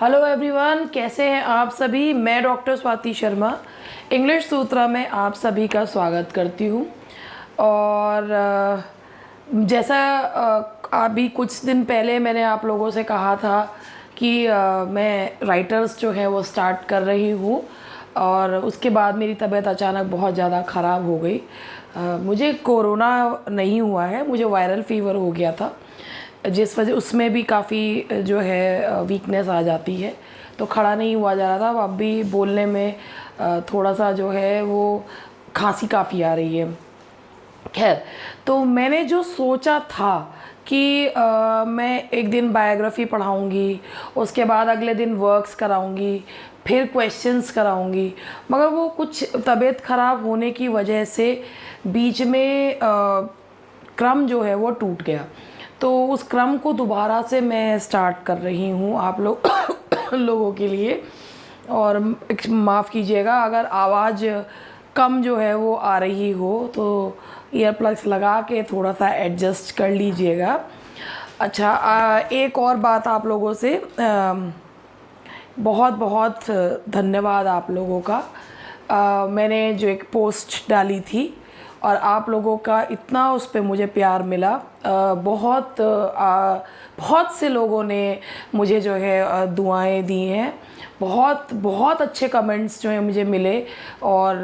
Hello everyone, कैसे हैं आप सभी। मैं डॉक्टर स्वाति शर्मा इंग्लिश सूत्रा में आप सभी का स्वागत करती हूँ। और जैसा अभी कुछ दिन पहले मैंने आप लोगों से कहा था कि मैं राइटर्स जो है वो स्टार्ट कर रही हूँ, और उसके बाद मेरी तबीयत अचानक बहुत ज़्यादा ख़राब हो गई। मुझे कोरोना नहीं हुआ है, मुझे वायरल फ़ीवर हो गया था, जिस वजह उसमें भी काफ़ी जो है वीकनेस आ जाती है, तो खड़ा नहीं हुआ जा रहा था। अब भी बोलने में थोड़ा सा जो है वो खांसी काफ़ी आ रही है। खैर, तो मैंने जो सोचा था कि मैं एक दिन बायोग्राफी पढ़ाऊँगी, उसके बाद अगले दिन वर्क्स कराऊँगी, फिर क्वेश्चंस कराऊँगी, मगर वो कुछ तबीयत ख़राब होने की वजह से बीच में क्रम जो है वो टूट गया। तो उस क्रम को दोबारा से मैं स्टार्ट कर रही हूँ आप लोग लोगों के लिए। और माफ़ कीजिएगा अगर आवाज़ कम जो है वो आ रही हो, तो ईयर प्लग्स लगा के थोड़ा सा एडजस्ट कर लीजिएगा। अच्छा, एक और बात आप लोगों से, बहुत बहुत धन्यवाद आप लोगों का। मैंने जो एक पोस्ट डाली थी और आप लोगों का इतना उस पर मुझे प्यार मिला। बहुत से लोगों ने मुझे जो है दुआएं दी हैं, बहुत बहुत अच्छे कमेंट्स जो हैं मुझे मिले। और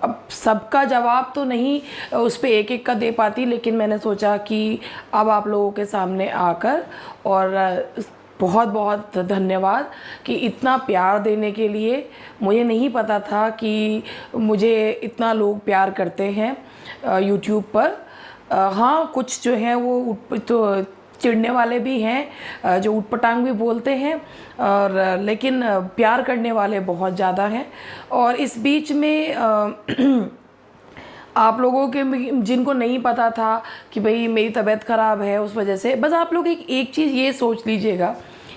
अब सबका जवाब तो नहीं उस पर एक एक का दे पाती, लेकिन मैंने सोचा कि अब आप लोगों के सामने आकर, और बहुत बहुत धन्यवाद कि इतना प्यार देने के लिए। मुझे नहीं पता था कि मुझे इतना लोग प्यार करते हैं यूट्यूब पर। हाँ, कुछ जो हैं वो तो चिढ़ने वाले भी हैं, जो उटपटांग भी बोलते हैं, और लेकिन प्यार करने वाले बहुत ज़्यादा हैं। और इस बीच में आप लोगों के जिनको नहीं पता था कि भाई मेरी तबीयत ख़राब है, उस वजह से बस आप लोग एक चीज़ ये सोच लीजिएगा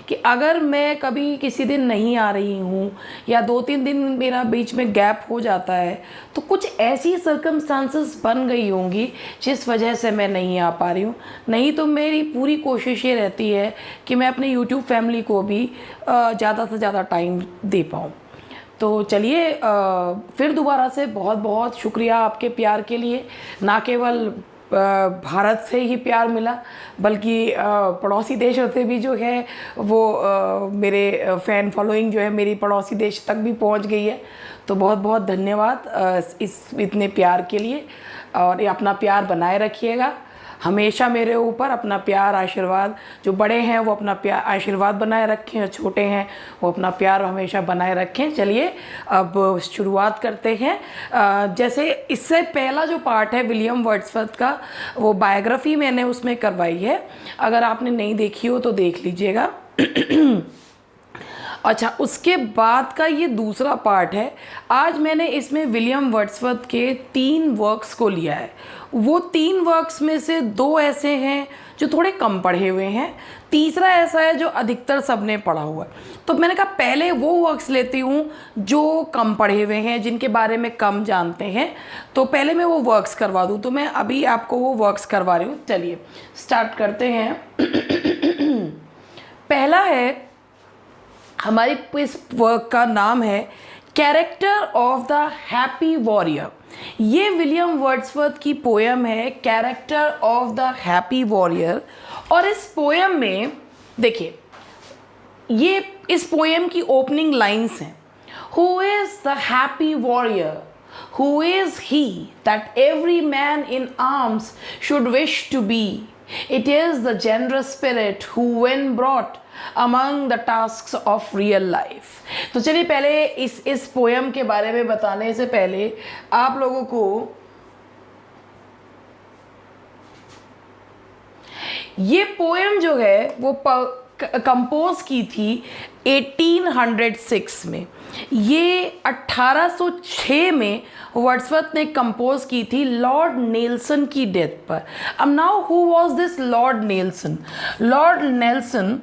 कि अगर मैं कभी किसी दिन नहीं आ रही हूँ या 2-3 दिन मेरा बीच में गैप हो जाता है, तो कुछ ऐसी सर्कमस्टांसेस बन गई होंगी जिस वजह से मैं नहीं आ पा रही हूँ। नहीं तो मेरी पूरी कोशिश ये रहती है कि मैं अपने यूट्यूब फैमिली को भी ज़्यादा से ज़्यादा टाइम दे पाऊँ। तो चलिए, फिर दोबारा से बहुत बहुत शुक्रिया आपके प्यार के लिए। ना केवल भारत से ही प्यार मिला, बल्कि पड़ोसी देशों से भी जो है वो मेरे फ़ैन फॉलोइंग जो है मेरी पड़ोसी देश तक भी पहुंच गई है। तो बहुत बहुत धन्यवाद इस इतने प्यार के लिए। और ये अपना प्यार बनाए रखिएगा हमेशा मेरे ऊपर, अपना प्यार आशीर्वाद। जो बड़े हैं वो अपना प्यार आशीर्वाद बनाए रखें, और छोटे हैं वो अपना प्यार हमेशा बनाए रखें। चलिए अब शुरुआत करते हैं। जैसे इससे पहला जो पार्ट है विलियम वर्ड्सवर्थ का, वो बायोग्राफी मैंने उसमें करवाई है, अगर आपने नहीं देखी हो तो देख लीजिएगा। अच्छा, उसके बाद का ये दूसरा पार्ट है। आज मैंने इसमें विलियम वर्ड्सवर्थ के 3 वर्क्स को लिया है। वो 3 वर्क्स में से 2 ऐसे हैं जो थोड़े कम पढ़े हुए हैं, तीसरा ऐसा है जो अधिकतर सबने पढ़ा हुआ है। तो मैंने कहा पहले वो वर्क्स लेती हूँ जो कम पढ़े हुए हैं, जिनके बारे में कम जानते हैं, तो पहले मैं वो वर्क्स करवा दूँ। तो मैं अभी आपको वो वर्क्स करवा रही हूँ। चलिए स्टार्ट करते हैं। पहला है, हमारी इस वर्क का नाम है character of the happy warrior. ये विलियम वर्ड्सवर्थ की पोयम है, character of the happy warrior. और इस पोयम में देखिए, ये इस पोयम की ओपनिंग लाइन्स हैं। Who is the happy warrior, who is he that every man in arms should wish to be? It is the generous spirit who when brought among the tasks of real life. तो चलिए पहले इस poem के बारे में बताने से पहले आप लोगों को ये पोयम जो है वो कंपोज की थी 1806 में। ये 1806 में वर्ड्सवर्थ ने कंपोज की थी लॉर्ड नेल्सन की डेथ पर। अब now who was this Lord Nelson? Lord Nelson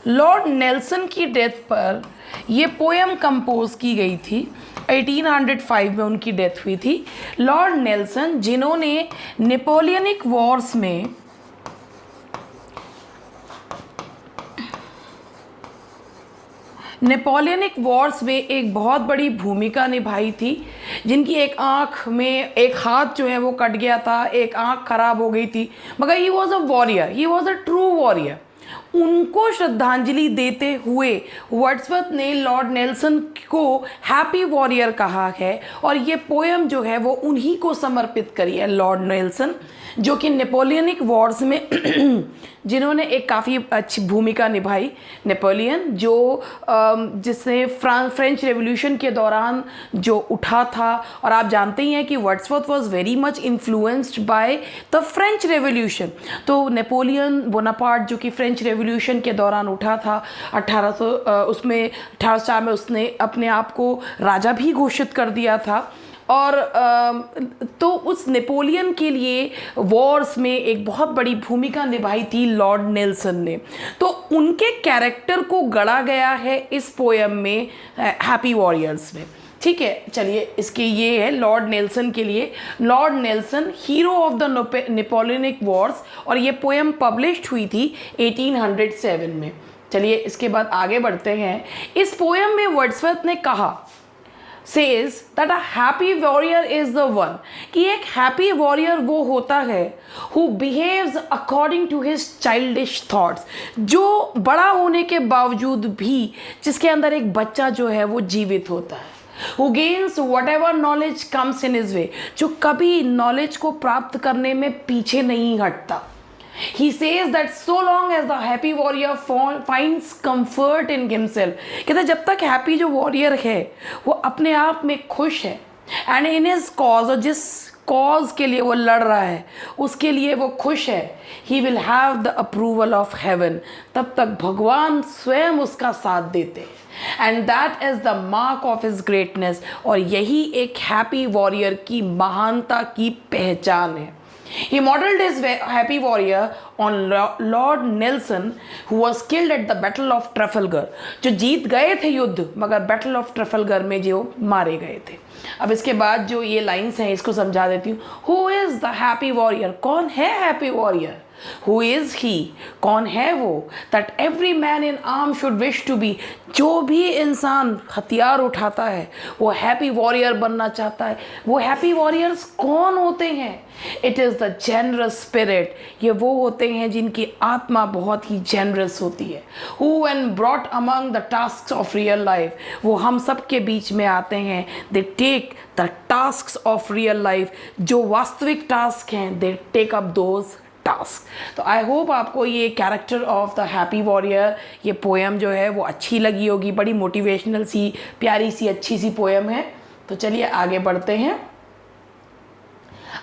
Lord Nelson की डेथ पर ये पोएम कंपोज की गई थी। 1805 में उनकी डेथ हुई थी। लॉर्ड नेल्सन जिन्होंने नेपोलियनिक वॉर्स में एक बहुत बड़ी भूमिका निभाई थी, जिनकी एक आँख में एक हाथ जो है वो कट गया था, एक आँख खराब हो गई थी, मगर he was a warrior, he was a true warrior. उनको श्रद्धांजलि देते हुए वर्ड्सवर्थ ने लॉर्ड नेल्सन को हैप्पी वॉरियर कहा है, और ये पोएम जो है वो उन्हीं को समर्पित करी है, लॉर्ड नेल्सन, जो कि नेपोलियनिक वॉर्स में जिन्होंने एक काफ़ी अच्छी भूमिका निभाई। नेपोलियन जो जिसने फ्रेंच रेवोल्यूशन के दौरान जो उठा था, और आप जानते ही हैं कि Wordsworth was very much influenced by the French revolution. तो नेपोलियन बोनापार्ट जो कि फ्रेंच रेवोल्यूशन के दौरान उठा था 1804 में उसने अपने आप को राजा भी घोषित कर दिया था। और तो उस नेपोलियन के लिए वॉर्स में एक बहुत बड़ी भूमिका निभाई थी लॉर्ड नेल्सन ने। तो उनके कैरेक्टर को गढ़ा गया है इस पोएम में, हैप्पी वॉरियर्स में। ठीक है, चलिए इसके ये है लॉर्ड नेल्सन के लिए। Lord Nelson hero of the Napoleonic Wars, और ये पोएम पब्लिश्ड हुई थी 1807 में। चलिए इसके बाद आगे बढ़ते हैं। इस पोएम में वर्ड्सवर्थ ने कहा, says that a happy warrior is the one, कि एक happy warrior वो होता है who behaves according to his childish thoughts, जो बड़ा होने के बावजूद भी जिसके अंदर एक बच्चा जो है वो जीवित होता है। Who gains whatever knowledge comes in his way, जो कभी नॉलेज को प्राप्त करने में पीछे नहीं हटता। He says that so long as the happy warrior finds comfort in himself, कहते जब तक हैप्पी जो वॉरियर है वो अपने आप में खुश है, एंड इन हिज कॉज, और जिस कॉज के लिए वो लड़ रहा है उसके लिए वो खुश है, he will have the approval of heaven, तब तक भगवान स्वयं उसका साथ देते हैं। And that is the mark of his greatness, और यही एक हैप्पी वॉरियर की महानता की पहचान है। He modeled his happy warrior on Lord Nelson, who was killed at the Battle of Trafalgar, जो जीत गए थे युद्ध मगर बैटल ऑफ ट्रफलगर में जो मारे गए थे। अब इसके बाद जो ये लाइन्स हैं इसको समझा देती हूँ। Who is the happy warrior? कौन है happy warrior? Who is he? कौन है वो? That every man in arms should wish to be, जो भी इंसान हथियार उठाता है वो हैप्पी वॉरियर बनना चाहता है। वो हैप्पी वॉरियर्स कौन होते हैं? It is the generous spirit, ये वो होते हैं जिनकी आत्मा बहुत ही जेनरस होती है। Who when brought among the tasks of real life, वो हम सब के बीच में आते हैं। They take the tasks of real life, जो वास्तविक टास्क हैं, they take up those task. तो आई होप आपको ये character of the happy warrior, ये पोएम जो है वो अच्छी लगी होगी। बड़ी मोटिवेशनल सी, प्यारी सी, अच्छी सी पोएम है। तो चलिए आगे बढ़ते हैं।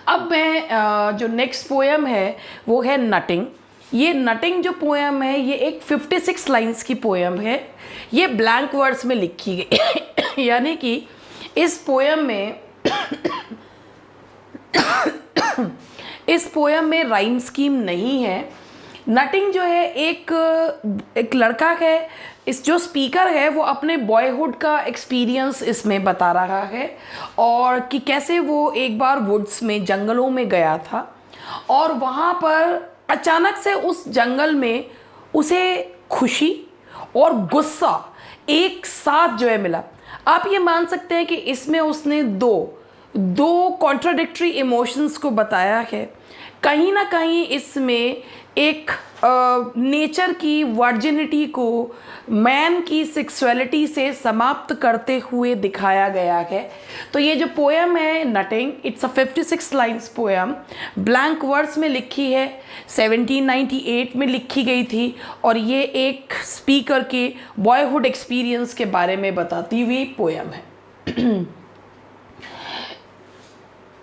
अब मैं जो नेक्स्ट पोएम है वो है नटिंग। ये नटिंग जो पोएम है ये एक 56 लाइन्स की पोएम है। ये ब्लैंक वर्ड्स में लिखी गई यानी कि इस पोएम में राइम स्कीम नहीं है। नटिंग जो है एक लड़का है, इस जो स्पीकर है वो अपने बॉयहुड का एक्सपीरियंस इसमें बता रहा है, और कि कैसे वो एक बार वुड्स में, जंगलों में गया था, और वहाँ पर अचानक से उस जंगल में उसे खुशी और गुस्सा एक साथ जो है मिला। आप ये मान सकते हैं कि इसमें उसने दो कॉन्ट्राडिक्टरी इमोशंस को बताया है। कहीं ना कहीं इसमें एक नेचर की वर्जिनिटी को मैन की सेक्सुअलिटी से समाप्त करते हुए दिखाया गया है। तो ये जो पोएम है nutting, it's a 56 lines poem, blank words में लिखी है, 1798 में लिखी गई थी, और ये एक स्पीकर के बॉयहुड एक्सपीरियंस के बारे में बताती हुई पोएम है।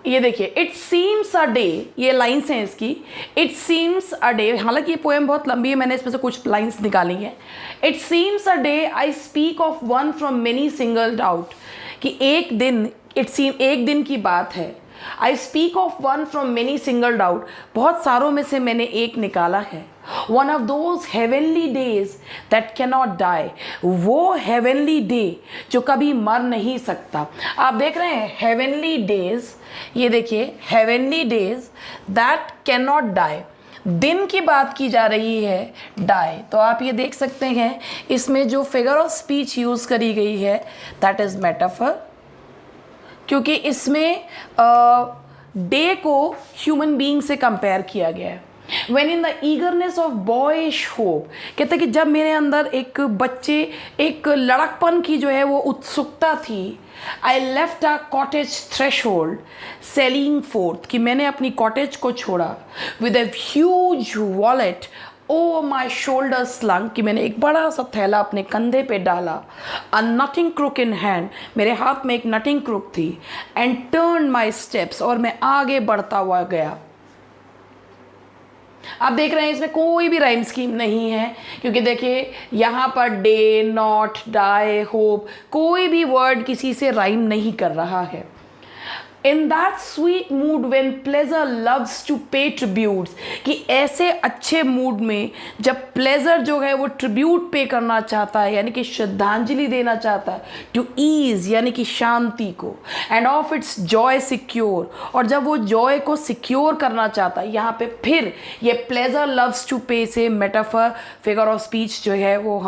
ये देखिए, इट सीम्स अ डे, ये लाइन्स हैं इसकी। इट सीम्स अ डे, हालांकि ये पोएम बहुत लंबी है, मैंने इसमें से कुछ लाइन्स निकाली हैं। It seems a day I speak of one from many singled out, कि एक दिन की बात है I speak of one from many single out, बहुत सारों में से मैंने एक निकाला है। One of those heavenly days that cannot die, वो हेवनली डे जो कभी मर नहीं सकता। आप देख रहे हैं हेवनली डेज, ये देखिए heavenly days that cannot die, दिन की बात की जा रही है, डाई। तो आप ये देख सकते हैं इसमें जो फिगर ऑफ स्पीच यूज़ करी गई है दैट इज़ मेटाफर, क्योंकि इसमें डे को ह्यूमन बीइंग से कंपेयर किया गया है। When in the eagerness of boyish hope, कहते हैं कि जब मेरे अंदर एक बच्चे, एक लड़कपन की जो है वो उत्सुकता थी, I left a cottage threshold selling forth, कि मैंने अपनी कॉटेज को छोड़ा, with a huge wallet over my shoulder slung, कि मैंने एक बड़ा सा थैला अपने कंधे पे डाला, a nutting crook in hand, मेरे हाथ में एक नटिंग क्रुक थी, and turned my steps, और मैं आगे बढ़ता हुआ गया। आप देख रहे हैं इसमें कोई भी राइम स्कीम नहीं है, क्योंकि देखिए यहाँ per day, not, die, hope, कोई भी वर्ड किसी से राइम नहीं कर रहा है। In that sweet mood when pleasure loves to pay tributes, कि ऐसे अच्छे मूड में जब प्लेजर जो है वो ट्रिब्यूट पे करना चाहता है, यानी कि श्रद्धांजलि देना चाहता है, टू ईज यानी कि शांति को, and of its joy secure, और जब वो जॉय को सिक्योर करना चाहता है, यहाँ पे फिर ये प्लेजर लव्स टू पे से मेटाफर फिगर ऑफ स्पीच जो है वो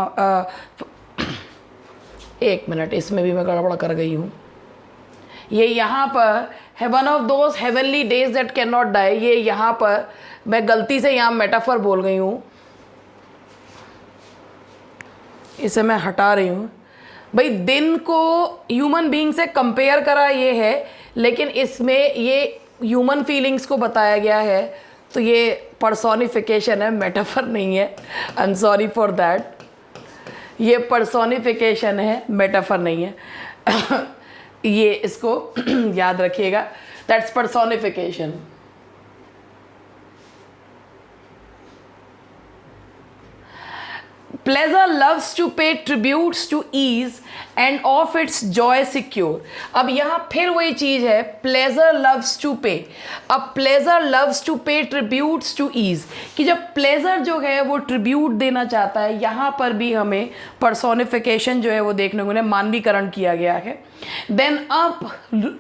एक मिनट, इसमें भी मैं गड़बड़ कर गई हूँ। ये यहाँ पर है one of those heavenly days that can not die, ये यहाँ पर मैं गलती से यहाँ मेटाफर बोल गई हूँ, इसे मैं हटा रही हूँ। भाई दिन को ह्यूमन बीइंग से कंपेयर करा ये है, लेकिन इसमें ये ह्यूमन फीलिंग्स को बताया गया है, तो ये पर्सोनिफिकेशन है, मेटाफर नहीं है। I am sorry for that, ये पर्सोनिफिकेशन है, मेटाफर नहीं है। ये इसको याद रखिएगा, that's personification. Pleasure loves to pay tributes to ease and of its joy secure. अब यहाँ फिर वही चीज़ है, प्लेजर लव्स टू पे। अब pleasure loves to pay tributes to ease, कि जब प्लेजर जो है वो ट्रिब्यूट देना चाहता है, यहाँ पर भी हमें पर्सोनिफिकेशन जो है वो देखने को मिला, मानवीकरण किया गया है। देन अप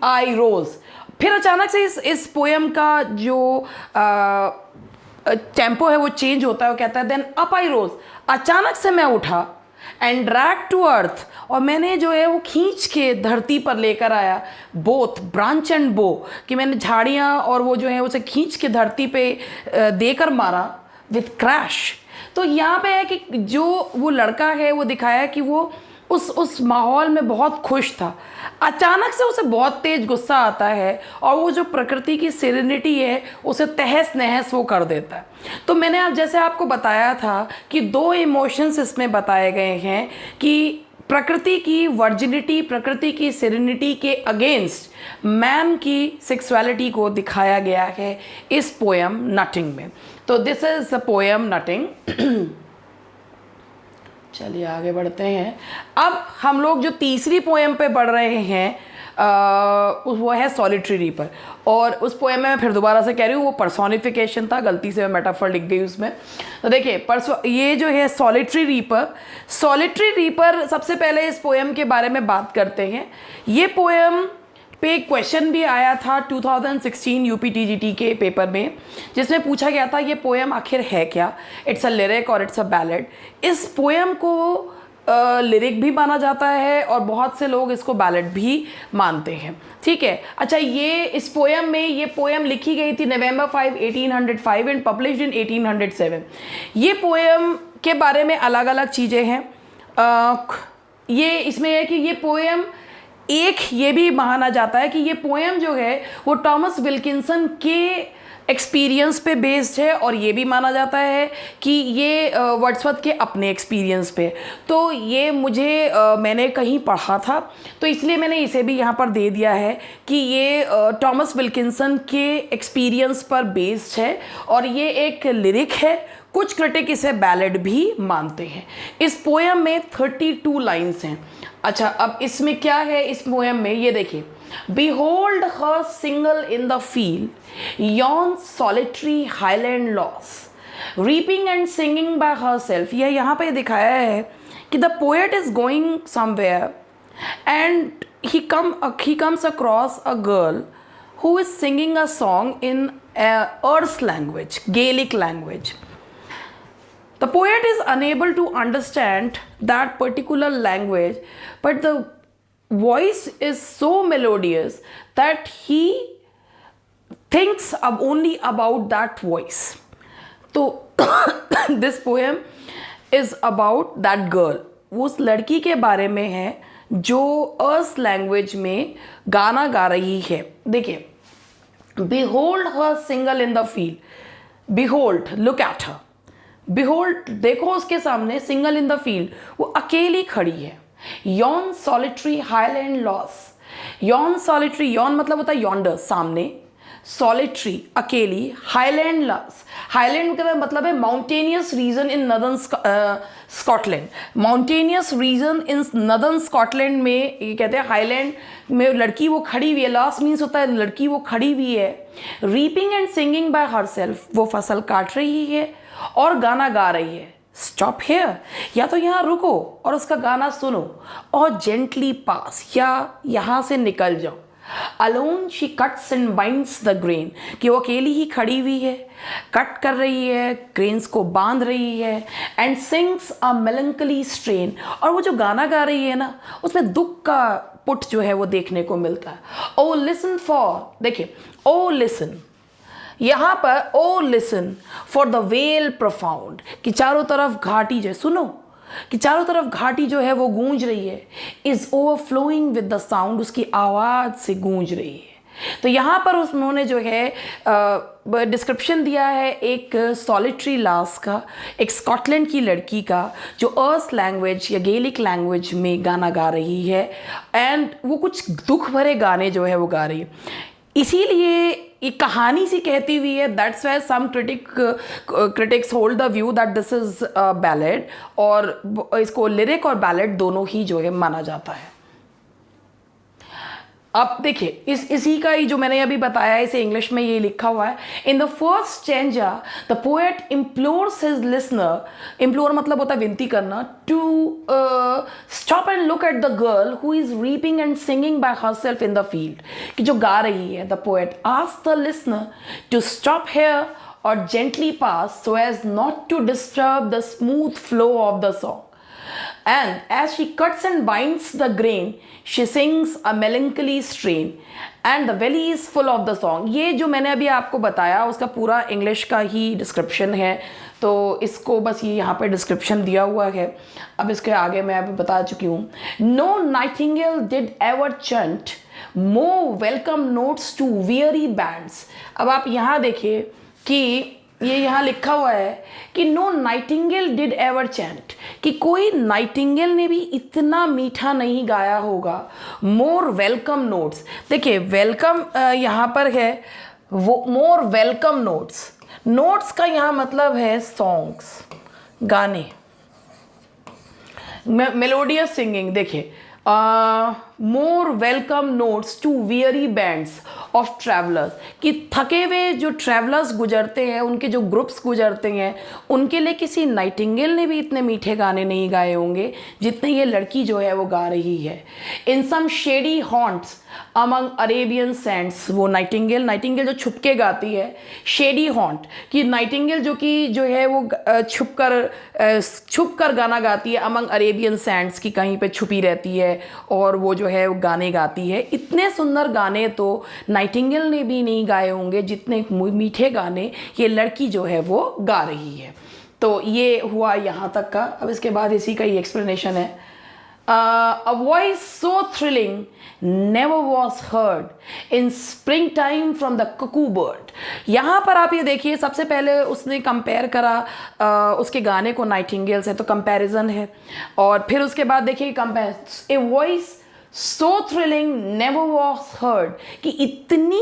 आई रोज, फिर अचानक से इस पोएम का जो टेम्पो है वो चेंज होता है। वो कहता है देन अप आई रोज, अचानक से मैं उठा, एंड ड्रैग टू अर्थ, और मैंने जो है वो खींच के धरती पर लेकर आया, बोथ ब्रांच एंड बो, कि मैंने झाड़ियाँ और वो जो है उसे खींच के धरती पे देकर मारा, विथ क्रैश। तो यहाँ पे है कि जो वो लड़का है वो दिखाया कि वो उस माहौल में बहुत खुश था, अचानक से उसे बहुत तेज गुस्सा आता है, और वो जो प्रकृति की सेरेनिटी है उसे तहस नहस वो कर देता है। तो मैंने अब जैसे आपको बताया था कि दो इमोशंस इसमें बताए गए हैं, कि प्रकृति की वर्जिनिटी, प्रकृति की सेरेनिटी के अगेंस्ट मैन की सेक्सुअलिटी को दिखाया गया है इस पोएम नटिंग में। तो this is the poem nutting. चलिए आगे बढ़ते हैं। अब हम लोग जो तीसरी पोएम पे पढ़ रहे हैं वो है सॉलिटरी रीपर, और उस पोएम में मैं फिर दोबारा से कह रही हूँ वो पर्सोनिफिकेशन था, गलती से मैं मेटाफर लिख गई उसमें। तो देखिए ये जो है सॉलिटरी रीपर, सबसे पहले इस पोएम के बारे में बात करते हैं। ये पोएम पे एक क्वेश्चन भी आया था 2016 यूपीटीजीटी के पेपर में, जिसमें पूछा गया था ये पोएम आखिर है क्या, इट्स अ लिरिक और इट्स अ बैलेड। इस पोएम को लिरिक भी माना जाता है और बहुत से लोग इसको बैलेड भी मानते हैं, ठीक है। अच्छा, ये इस पोएम में, ये पोएम लिखी गई थी November 5, 1805 एंड पब्लिश्ड इन 1807। ये पोएम के बारे में अलग अलग चीज़ें हैं। ये इसमें है कि ये पोएम, एक ये भी माना जाता है कि ये पोएम जो है वो टॉमस विल्किंसन के एक्सपीरियंस पे बेस्ड है, और ये भी माना जाता है कि ये वर्ड्सवर्थ के अपने एक्सपीरियंस पे। तो ये मुझे मैंने कहीं पढ़ा था, तो इसलिए मैंने इसे भी यहाँ पर दे दिया है कि ये टॉमस विल्किंसन के एक्सपीरियंस पर बेस्ड है, और ये एक लिरिक है। कुछ क्रिटिक इसे बैलेड भी मानते हैं। इस पोएम में 32 लाइन्स हैं। अच्छा, अब इसमें क्या है इस पोएम में, ये देखिए, Behold her single in the field, yon solitary highland loss, reaping and singing by herself. यह यहाँ पे दिखाया है कि the poet is going somewhere and he comes across a girl who is singing a song in Erse language, Gaelic language. The poet is unable to understand that particular language, but the voice is so melodious that he thinks only about that voice. So this poem is about that girl. उस लड़की के बारे में है जो ours language में गाना गा रही है. देखिए, behold her single in the field. Behold, look at her. Behold, देखो उसके सामने single in the field, वो अकेली खड़ी है. Yon solitary highland loss. Yon solitary, yon मतलब होता है yonder, सामने. Solitary, अकेली. Highland loss. Highland का मतलब है mountainous region in northern Scotland. Mountainous region in northern Scotland में ये कहते हैं Highland में लड़की वो खड़ी हुई है. Loss means होता है लड़की वो खड़ी हुई है. Reaping and singing by herself. वो फसल काट रही है और गाना गा रही है. Stop here, या तो यहाँ रुको और उसका गाना सुनो, और gently pass, या यहाँ से निकल जाओ. Alone she cuts and binds the grain, कि वो अकेली ही खड़ी हुई है, कट कर रही है, ग्रेन्स को बांध रही है, and sings a melancholy strain, और वो जो गाना गा रही है ना उसमें दुख का पुट जो है वो देखने को मिलता है. Oh listen for, देखिए, oh listen, यहाँ पर oh listen for the vale profound, कि चारों तरफ घाटी जो है, सुनो कि चारों तरफ घाटी जो है वो गूंज रही है. Is overflowing with the sound, उसकी आवाज़ से गूंज रही है. तो यहाँ पर उन्होंने जो है डिस्क्रिप्शन दिया है एक सॉलिटरी लास का, एक स्कॉटलैंड की लड़की का जो अर्स लैंग्वेज या गेलिक लैंग्वेज में गाना गा रही है, एंड वो कुछ दुख भरे गाने जो है वो गा रही है. इसीलिए एक कहानी सी कहती हुई है. That's why some critics hold the view that this is ballad, और इसको लिरिक और बैलेड दोनों ही जो है माना जाता है. अब देखिए, इसी का ही जो मैंने अभी बताया, इसे इंग्लिश में ये लिखा हुआ है. In the first stanza the poet implores his listener, implore मतलब होता है विनती करना, to stop and look at the girl who is reaping and singing by herself in the field, कि जो गा रही है. The poet asks the listener to stop here और gently pass so as not to disturb the smooth flow of the song. And as she cuts and binds the grain, she sings a melancholy strain, and the valley is full of the song. ये जो मैंने अभी आपको बताया उसका पूरा English का ही description है, तो इसको बस ये यहाँ पे डिस्क्रिप्शन दिया हुआ है. अब इसके आगे मैं अभी बता चुकी हूँ. No nightingale did ever chant more welcome notes to weary bands. अब आप यहाँ देखिए कि ये यहाँ लिखा हुआ है कि no nightingale did ever chant, कि कोई नाइटिंगेल ने भी इतना मीठा नहीं गाया होगा. मोर वेलकम नोट्स, देखिए वेलकम यहाँ पर है, वो मोर वेलकम नोट्स, नोट्स का यहाँ मतलब है सॉन्ग्स, गाने, मेलोडियस सिंगिंग. देखिए, more welcome notes to weary bands of travellers, कि थके हुए जो ट्रैवलर्स गुजरते हैं, उनके जो ग्रुप्स गुजरते हैं, उनके लिए किसी नाइटिंगेल ने भी इतने मीठे गाने नहीं गाए होंगे जितने ये लड़की जो है वो गा रही है. In some shady haunts among Arabian sands, वो नाइटिंगेल जो छुप के गाती है. शेडी हॉन्ट, कि नाइटिंगेल जो है वो छुप कर गाना गाती है अमंग अरेबियन सैंड्स, की कहीं पे छुपी रहती है और वो जो है वो गाने गाती है. इतने सुंदर गाने तो नाइटिंगेल ने भी नहीं गाए होंगे जितने मीठे गाने ये लड़की जो है वो गा रही है. तो ये हुआ यहाँ तक का. अब इसके बाद इसी का ही एक्सप्लेनेशन है. A voice so thrilling never was heard in springtime from the cuckoo bird. यहाँ पर आप ये देखिए, सबसे पहले उसने कंपेयर करा उसके गाने को नाइटिंगेल से, तो कंपैरिजन है. और फिर उसके बाद देखिए a voice so thrilling never was heard, कि इतनी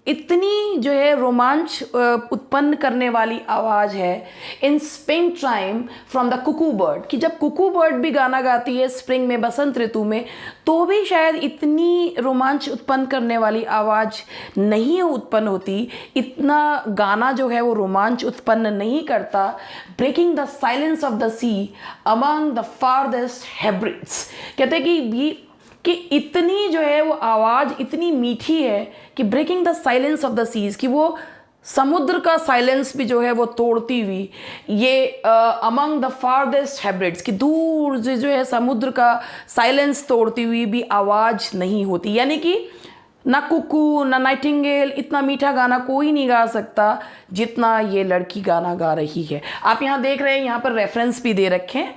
इतनी जो है रोमांच उत्पन्न करने वाली आवाज़ है इन spring time from the Kuku bird, कि जब कुकू बर्ड भी गाना गाती है स्प्रिंग में, बसंत ऋतु में, तो भी शायद इतनी रोमांच उत्पन्न करने वाली आवाज़ नहीं उत्पन्न होती, इतना गाना जो है वो रोमांच उत्पन्न नहीं करता। Breaking the silence of the sea among the farthest Hebrides, कहते हैं कि इतनी जो है वो आवाज़ इतनी मीठी है कि breaking the silence of the seas, कि वो समुद्र का साइलेंस भी जो है वो तोड़ती हुई, ये अमंग द फारदेस्ट हेब्रिड्स, कि दूर से जो है समुद्र का साइलेंस तोड़ती हुई भी आवाज़ नहीं होती। यानी कि ना कुकू ना नाइटिंगेल इतना मीठा गाना कोई नहीं गा सकता जितना ये लड़की गाना गा रही है। आप यहाँ देख रहे हैं, यहाँ पर रेफरेंस भी दे रखे हैं,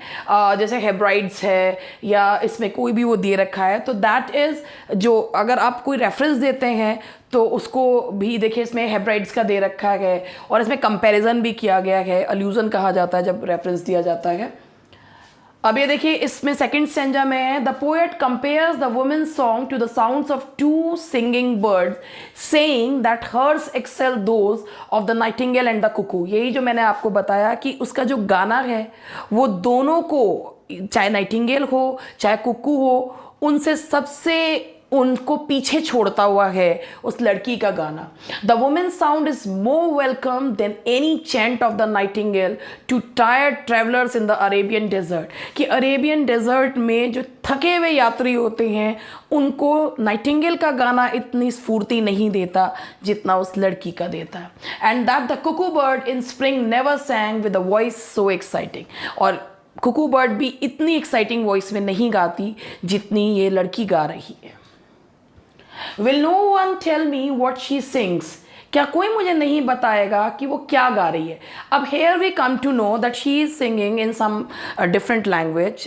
जैसे हेब्राइड्स है या इसमें कोई भी वो दे रखा है, तो दैट इज़ जो अगर आप कोई रेफरेंस देते हैं तो उसको भी देखिए, इसमें हेब्राइड्स का दे रखा है और इसमें कंपैरिजन भी किया गया है, अल्यूजन कहा जाता है जब रेफरेंस दिया जाता है। अब ये देखिए, इसमें सेकंड स्टैंजा में है, the poet compares the women's song to the sounds of two singing birds saying that hers excel those of the nightingale and the cuckoo. यही जो मैंने आपको बताया कि उसका जो गाना है वो दोनों को, चाहे नाइटिंगेल हो चाहे कुकू हो, उनसे सबसे उनको पीछे छोड़ता हुआ है उस लड़की का गाना। The women sound is more welcome than any chant of the nightingale to tired travellers in the Arabian desert, कि अरेबियन डेजर्ट में जो थके हुए यात्री होते हैं उनको नाइटिंगेल का गाना इतनी स्फूर्ति नहीं देता जितना उस लड़की का देता है। And that the Kuku bird in spring never सैंग with a voice so exciting, और कुकू बर्ड भी इतनी एक्साइटिंग वॉइस में नहीं गाती जितनी ये लड़की गा रही है। Will no one tell me what she sings? क्या कोई मुझे नहीं बताएगा कि वो क्या गा रही है। अब here we come to know that she is singing in some different language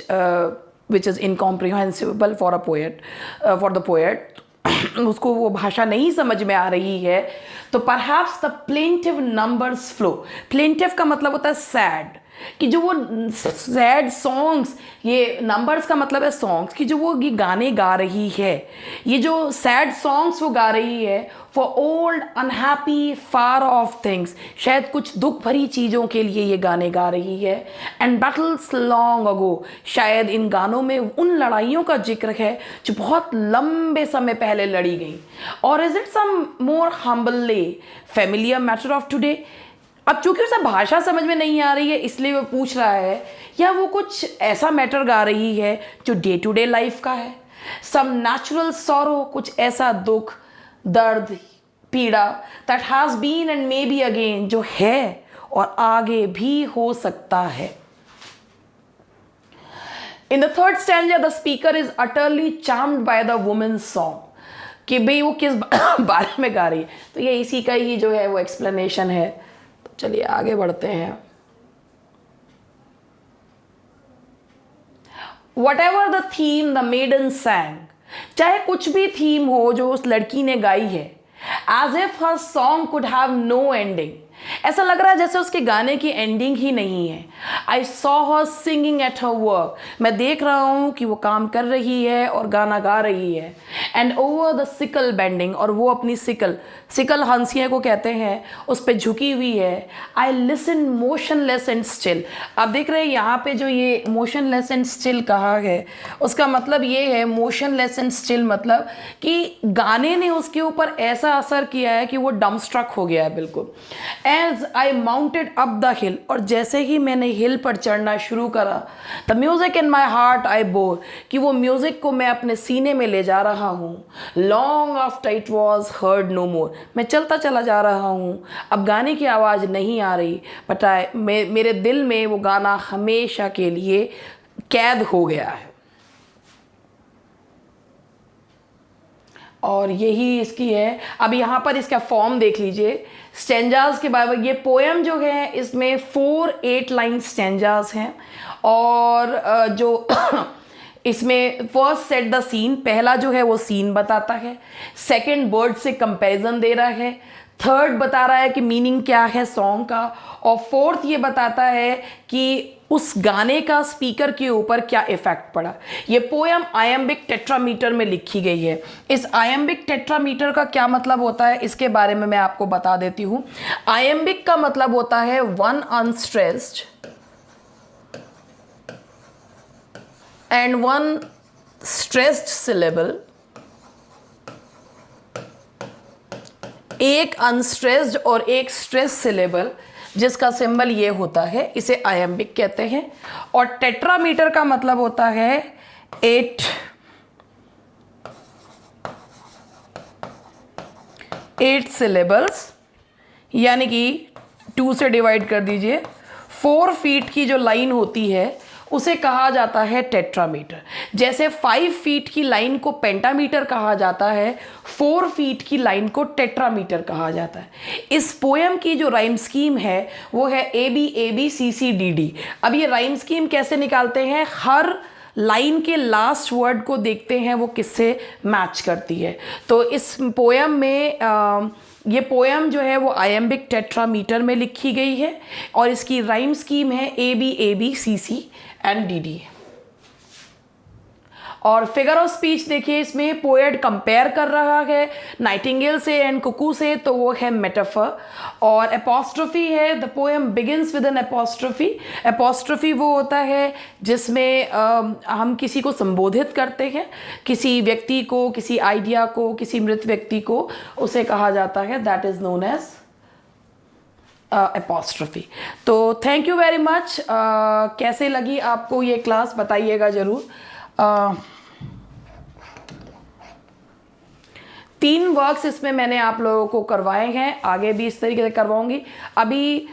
which is incomprehensible for a poet, for the poet. उसको वो भाषा नहीं समझ में आ रही है, तो perhaps the plaintive numbers flow. Plaintive का मतलब होता है sad, कि जो वो सैड सॉन्ग्स, ये नंबर्स का मतलब है सॉन्ग्स, कि जो वो ये गाने गा रही है, ये जो सैड सॉन्ग्स वो गा रही है for old unhappy far of things, शायद कुछ दुख भरी चीज़ों के लिए ये गाने गा रही है। एंड बैटल्स लॉन्ग अगो, शायद इन गानों में उन लड़ाइयों का जिक्र है जो बहुत लंबे समय पहले लड़ी गई। और is it some more humbly familiar matter of today. अब चूंकि उसे भाषा समझ में नहीं आ रही है इसलिए वो पूछ रहा है, या वो कुछ ऐसा मैटर गा रही है जो डे टू डे लाइफ का है, सम नेचुरल सॉरो, कुछ ऐसा दुख, दर्द, पीड़ा, that has been and may be again, जो है और आगे भी हो सकता है। In the third stanza the speaker is utterly charmed by the women's song, कि भाई वो किस बारे में गा रही है, तो ये इसी का ही जो है वो एक्सप्लेनेशन है। चलिए आगे बढ़ते हैं। Whatever the theme the maiden sang, चाहे कुछ भी थीम हो जो उस लड़की ने गाई है, as if her song could have no ending, ऐसा लग रहा है जैसे उसके गाने की एंडिंग ही नहीं है। I saw her singing at her work, मैं देख रहा हूँ कि वो काम कर रही है और गाना गा रही है। And over the sickle bending, और वो अपनी सिकल हंसिया को कहते हैं, उस पर झुकी हुई है। I listen motionless and still. आप देख रहे हैं यहाँ पे जो ये मोशनलेस एंड स्टिल कहा है, उसका मतलब ये है, मोशनलेस एंड स्टिल मतलब कि गाने ने उसके ऊपर ऐसा असर किया है कि वो डम्बस्ट्रक हो गया है बिल्कुल। As I mounted up the hill, और जैसे ही मैंने हिल पर चढ़ना शुरू करा, the music in my heart I bore, कि वो म्यूज़िक को मैं अपने सीने में ले जा रहा हूँ। Long after it was heard no more, मैं चलता चला जा रहा हूँ, अब गाने की आवाज़ नहीं आ रही, बट मेरे दिल में वो गाना हमेशा के लिए कैद हो गया है। और यही इसकी है। अब यहाँ पर इसका फॉर्म देख लीजिए, स्टेंजाज के बारे में। ये पोएम जो है इसमें 4-8 लाइन स्टेंजाज हैं, और जो इसमें फर्स्ट सेट द सीन, पहला जो है वो सीन बताता है, सेकंड बर्ड से कंपैरिजन दे रहा है, थर्ड बता रहा है कि मीनिंग क्या है सॉन्ग का, और फोर्थ ये बताता है कि उस गाने का स्पीकर के ऊपर क्या इफेक्ट पड़ा। ये पोयम आयम्बिक टेट्रामीटर में लिखी गई है। इस आयम्बिक टेट्रामीटर का क्या मतलब होता है इसके बारे में मैं आपको बता देती हूँ। आयम्बिक का मतलब होता है one unstressed and one stressed syllable, एक अनस्ट्रेस्ड और एक स्ट्रेस सिलेबल जिसका सिंबल ये होता है, इसे आयम्बिक कहते हैं। और टेट्रामीटर का मतलब होता है 8 सिलेबल्स, यानी कि 2 से डिवाइड कर दीजिए। 4 फीट की जो लाइन होती है उसे कहा जाता है टेट्रामीटर। जैसे 5 फीट की लाइन को पेंटामीटर कहा जाता है, 4 फीट की लाइन को टेट्रामीटर कहा जाता है। इस पोएम की जो राइम स्कीम है वो है ABABCCDD। अब ये राइम स्कीम कैसे निकालते हैं, हर लाइन के लास्ट वर्ड को देखते हैं वो किससे मैच करती है। तो इस पोएम में ये पोएम जो है वो आयम्बिक टेट्रामीटर में लिखी गई है और इसकी राइम स्कीम है ABABCCDD। और फिगर ऑफ स्पीच देखिए, इसमें पोएट कंपेयर कर रहा है नाइटिंगेल से एंड कुकू से, तो वो है मेटाफर। और एपोस्ट्रोफी है, the poem begins with an apostrophe. Apostrophe वो होता है जिसमें हम किसी को संबोधित करते हैं, किसी व्यक्ति को, किसी आइडिया को, किसी मृत व्यक्ति को, उसे कहा जाता है, that is known as apostrophe. तो थैंक यू वेरी मच। कैसे लगी आपको ये क्लास बताइएगा ज़रूर। 3 वर्क्स इसमें मैंने आप लोगों को करवाए हैं, आगे भी इस तरीके से करवाऊंगी। अभी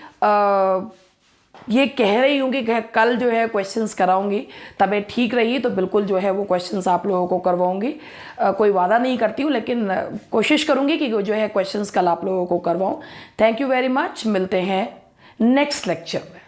ये कह रही हूँ कि कल जो है क्वेश्चंस कराऊंगी, तबीयत ठीक रही तो बिल्कुल जो है वो क्वेश्चंस आप लोगों को करवाऊंगी। कोई वादा नहीं करती हूँ, लेकिन कोशिश करूँगी कि जो है क्वेश्चंस कल आप लोगों को करवाऊँ। Thank you very much. मिलते हैं नेक्स्ट लेक्चर में।